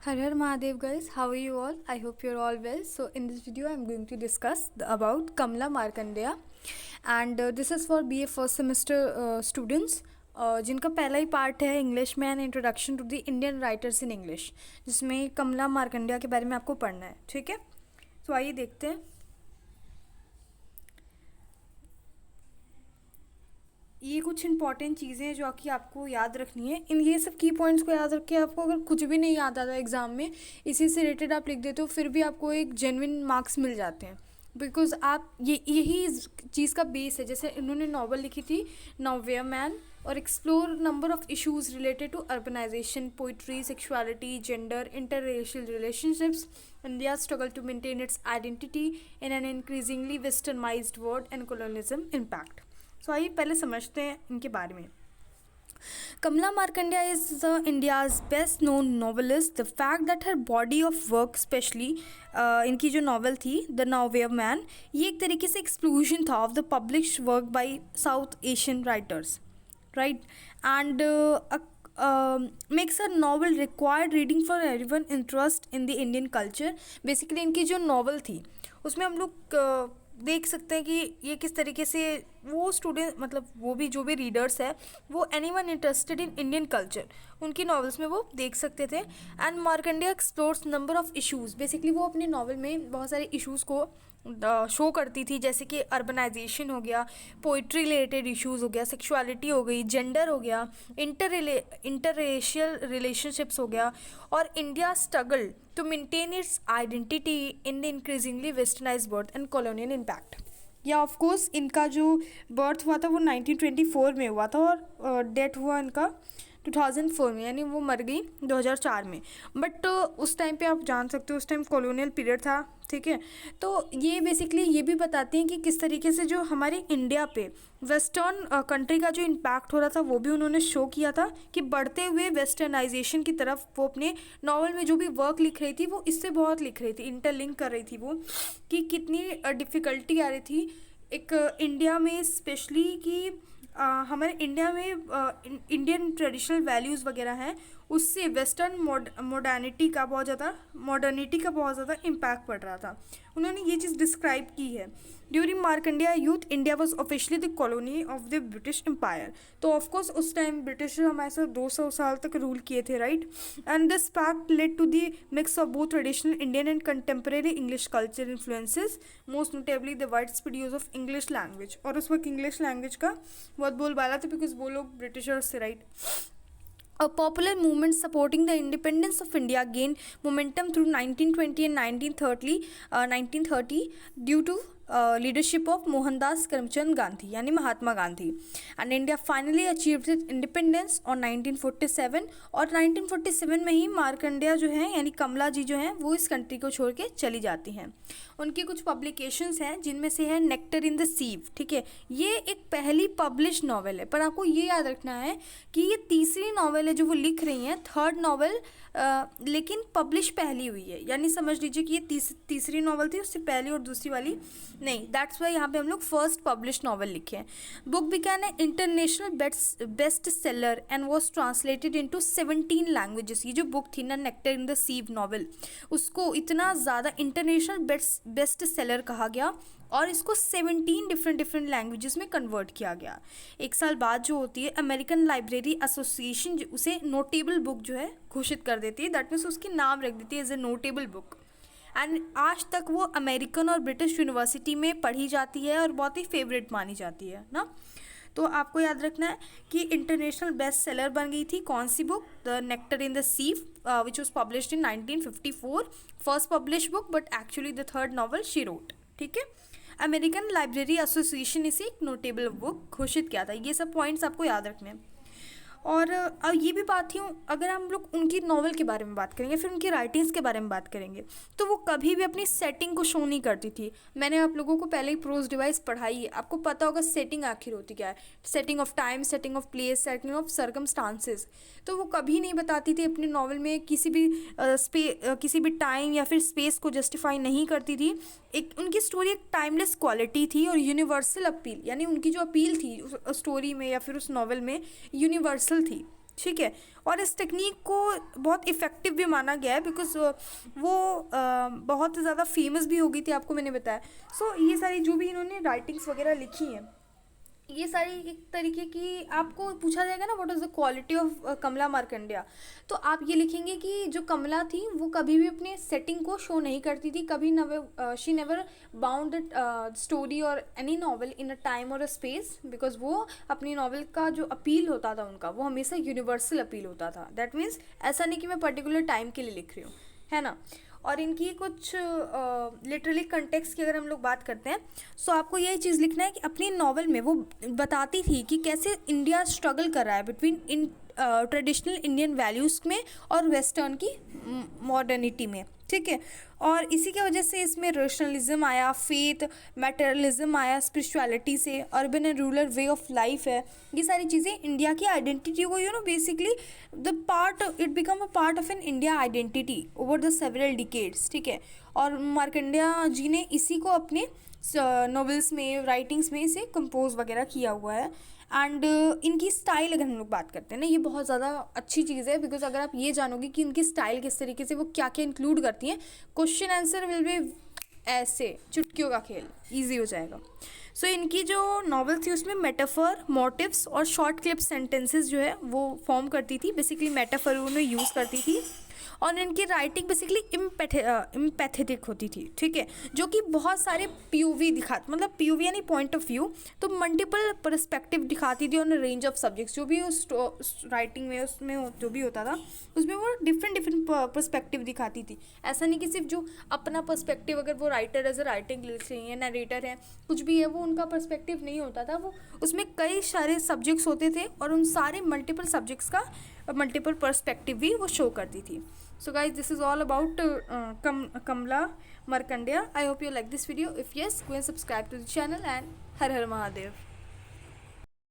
Har Har Mahadev guys, how are you all? I hope you're all well. So in this video I'm going to discuss about Kamla Markandeya and this is for BA first semester students जिनका पहला ही part है English में an introduction to the Indian writers in English, जिसमें कमला मार्कंडेय के बारे में आपको पढ़ना है. ठीक है, तो आइए देखते हैं. ये कुछ इंपॉर्टेंट चीज़ें हैं जो कि आपको याद रखनी है. इन ये सब की पॉइंट्स को याद रख के आपको अगर कुछ भी नहीं याद आता एग्ज़ाम में, इसी से रिलेटेड आप लिख देते हो, फिर भी आपको एक जेन्युइन मार्क्स मिल जाते हैं. बिकॉज आप यही चीज़ का बेस है. जैसे इन्होंने नॉवल लिखी थी नॉवेयर मैन और explore number of issues related to urbanization, poetry, sexuality, gender, interracial relationships, India struggle to maintain its identity in an increasingly westernized world and colonism impact. So आइए पहले समझते हैं इनके बारे में. Kamala Markandeya is India's best known novelist. The fact that her body of work, especially इनकी जो novel थी द नॉवेयर मैन, ये एक तरीके से एक्सप्लोजन था of the published work by south Asian writers, right, and makes a novel required reading for everyone interest in the Indian culture. Basically इनकी जो नॉवल थी उसमें हम लोग देख सकते हैं कि ये किस तरीके से वो स्टूडेंट, मतलब वो भी जो भी रीडर्स है, वो anyone interested in Indian culture उनकी नॉवेल्स में वो देख सकते थे. And Markandaya explores number of issues. Basically वो अपने नॉवल में बहुत सारे इश्यूज़ को शो करती थी, जैसे कि अर्बनाइजेशन हो गया, पोइट्री रिलेटेड इश्यूज़ हो गया, सेक्सुअलिटी हो गई, जेंडर हो गया, इंटररेशियल रिलेशनशिप्स हो गया, और India struggle to maintain its identity in the increasingly westernized world and colonial impact. या ऑफ कोर्स इनका जो बर्थ हुआ था वो 1924 में हुआ था और डेथ हुआ इनका 2004 में, यानी वो मर गई 2004 में. बट उस टाइम पे आप जान सकते हो उस टाइम कॉलोनियल पीरियड था. ठीक है, तो ये बेसिकली ये भी बताती हैं कि किस तरीके से जो हमारे इंडिया पे वेस्टर्न कंट्री का जो इम्पैक्ट हो रहा था वो भी उन्होंने शो किया था कि बढ़ते हुए वेस्टर्नाइजेशन की तरफ वो अपने नॉवल में जो भी वर्क लिख रही थी वो इससे बहुत लिख रही थी, इंटरलिंक कर रही थी वो, कि कितनी डिफ़िकल्टी आ रही थी एक इंडिया में स्पेशली, कि हमारे इंडिया में इंडियन ट्रेडिशनल वैल्यूज़ वगैरह हैं उससे वेस्टर्न मॉडर्निटी का बहुत ज़्यादा इम्पैक्ट पड़ रहा था. उन्होंने ये चीज़ डिस्क्राइब की है. During Markandaya youth India was officially the colony of the British empire. तो ऑफकोर्स उस टाइम ब्रिटिश हमारे साथ 200 साल तक रूल किए थे, right. And this fact led to the mix of both traditional Indian and contemporary English culture influences, most notably the wide spread use of English language. और उस वक्त इंग्लिश लैंग्वेज का बहुत बोलबाला था बिकॉज वो लोग ब्रिटिशर्स थे, right. A popular movement supporting the independence of India gained momentum through 1920 and 1930 due to leadership of Mohandas Karamchand Gandhi, यानी Mahatma Gandhi. And India finally achieved its independence on 1947. और 1947 में ही मार्कंडेय जो हैं यानी कमला जी जो हैं वो इस कंट्री को छोड़ के चली जाती हैं. उनकी कुछ पब्लिकेशंस हैं जिनमें से है नेक्टर इन द सीव. ठीक है, ये एक पहली पब्लिश नॉवल है, पर आपको ये याद रखना है कि ये तीसरी नॉवल है जो वो लिख रही हैं, थर्ड नॉवल, लेकिन पब्लिश पहली हुई है. यानी समझ लीजिए कि ये तीसरी नॉवल थी, उससे पहली और दूसरी वाली नहीं. दैट्स वाई यहाँ पे हम लोग फर्स्ट पब्लिश नॉवल लिखे हैं. Book बिकैन A international best seller and was translated into 17 languages. ये जो बुक थी ना नेक्टर इन द सीव नॉवल, उसको इतना ज़्यादा इंटरनेशनल बेस्ट सेलर कहा गया और इसको 17 डिफरेंट लैंग्वेजेस में कन्वर्ट किया गया. एक साल बाद जो होती है अमेरिकन लाइब्रेरी एसोसिएशन उसे नोटेबल बुक जो है घोषित कर देती है. दैट मीन्स उसकी नाम रख देती है as a notable book. And आज तक वो अमेरिकन और ब्रिटिश यूनिवर्सिटी में पढ़ी जाती है और बहुत ही फेवरेट मानी जाती है ना. तो आपको याद रखना है कि इंटरनेशनल बेस्ट सेलर बन गई थी कौन सी book, the Nectar in the Sieve, which was published in 1954, first publish book but actually the third novel she wrote. ठीक है, अमेरिकन लाइब्रेरी एसोसिएशन इसे एक नोटेबल बुक घोषित किया था. ये सब पॉइंट्स आपको याद रखने हैं. और अब ये भी बात थी, अगर हम लोग उनकी नॉवल के बारे में बात करेंगे फिर उनकी राइटिंग्स के बारे में बात करेंगे, तो वो कभी भी अपनी सेटिंग को शो नहीं करती थी. मैंने आप लोगों को पहले ही प्रोज डिवाइस पढ़ाई है, आपको पता होगा सेटिंग आखिर होती क्या है. Setting of time, setting of place, setting of circumstances. तो वो कभी नहीं बताती थी अपनी नॉवल में किसी भी टाइम या फिर स्पेस को जस्टिफाई नहीं करती थी. एक उनकी स्टोरी एक टाइमलेस क्वालिटी थी और यूनिवर्सल अपील, यानी उनकी जो अपील थी उस स्टोरी में या फिर उस नॉवल में यूनिवर्सल थी. ठीक है। और इस टेक्निक को बहुत इफ़ेक्टिव भी माना गया है बिकॉज वो बहुत ज़्यादा फेमस भी हो गई थी, आपको मैंने बताया। सो ये सारी जो भी इन्होंने राइटिंग्स वगैरह लिखी हैं, ये सारी एक तरीके की, आपको पूछा जाएगा ना what is the quality of Kamala Markandaya, तो आप ये लिखेंगे कि जो कमला थी वो कभी भी अपने सेटिंग को शो नहीं करती थी, कभी नवर शी नेवर बाउंड स्टोरी और any novel in a time और अ स्पेस, बिकॉज वो अपनी नॉवल का जो अपील होता था उनका, वो हमेशा यूनिवर्सल अपील होता था। दैट मीन्स ऐसा नहीं कि मैं पर्टिकुलर टाइम के लिए लिख रही हूँ, है ना। और इनकी कुछ लिटरली कंटेक्स्ट की अगर हम लोग बात करते हैं, सो आपको यही चीज़ लिखना है कि अपनी नॉवल में वो बताती थी कि कैसे इंडिया स्ट्रगल कर रहा है between in traditional Indian values में और वेस्टर्न की मॉडर्निटी में, ठीक है। और इसी की वजह से इसमें रेशनलिज्म आया, फेथ, मैटेरियलिज्म आया, स्पिरिचुअलिटी से urban and rural way of life है, ये सारी चीज़ें इंडिया की आइडेंटिटी को basically the part, it become a part of an India identity over the several decades, ठीक है। और मार्कंडेय जी ने इसी को अपने नॉवेल्स में, राइटिंग्स में इसे कंपोज वगैरह किया हुआ है। एंड इनकी स्टाइल अगर हम लोग बात करते हैं ना, ये बहुत ज़्यादा अच्छी चीज़ है बिकॉज अगर आप ये जानोगे कि इनकी स्टाइल किस तरीके से, वो क्या क्या इंक्लूड करती हैं, क्वेश्चन आंसर विल बी ऐसे चुटकियों का खेल, इजी हो जाएगा। सो इनकी जो नॉवल थी उसमें मेटाफर, मोटिव्स और शॉर्ट क्लिप सेंटेंसेस जो है वो फॉर्म करती थी, बेसिकली मेटाफर उन्हें यूज़ करती थी। और इनकी राइटिंग बेसिकली इम्पैथेटिक होती थी, ठीक है, जो कि बहुत सारे पीओवी मतलब पीओवी यानी पॉइंट ऑफ व्यू, तो मल्टीपल पर्सपेक्टिव दिखाती थी ऑन रेंज ऑफ सब्जेक्ट्स, जो भी उस राइटिंग में उसमें जो भी होता था उसमें वो डिफरेंट पर्सपेक्टिव दिखाती थी। ऐसा नहीं कि सिर्फ जो अपना पर्सपेक्टिव, अगर वो राइटर एज अ राइटिंग लिख रही है, नरेटर है, कुछ भी है, वो उनका पर्सपेक्टिव नहीं होता था, वो उसमें कई सारे सब्जेक्ट्स होते थे और उन सारे मल्टीपल सब्जेक्ट्स का मल्टीपल पर्सपेक्टिव भी वो शो करती थी। So guys, this is all about Kamla Markandeya. I hope you like this video. If yes, go and subscribe to the channel, and Har Har Mahadev.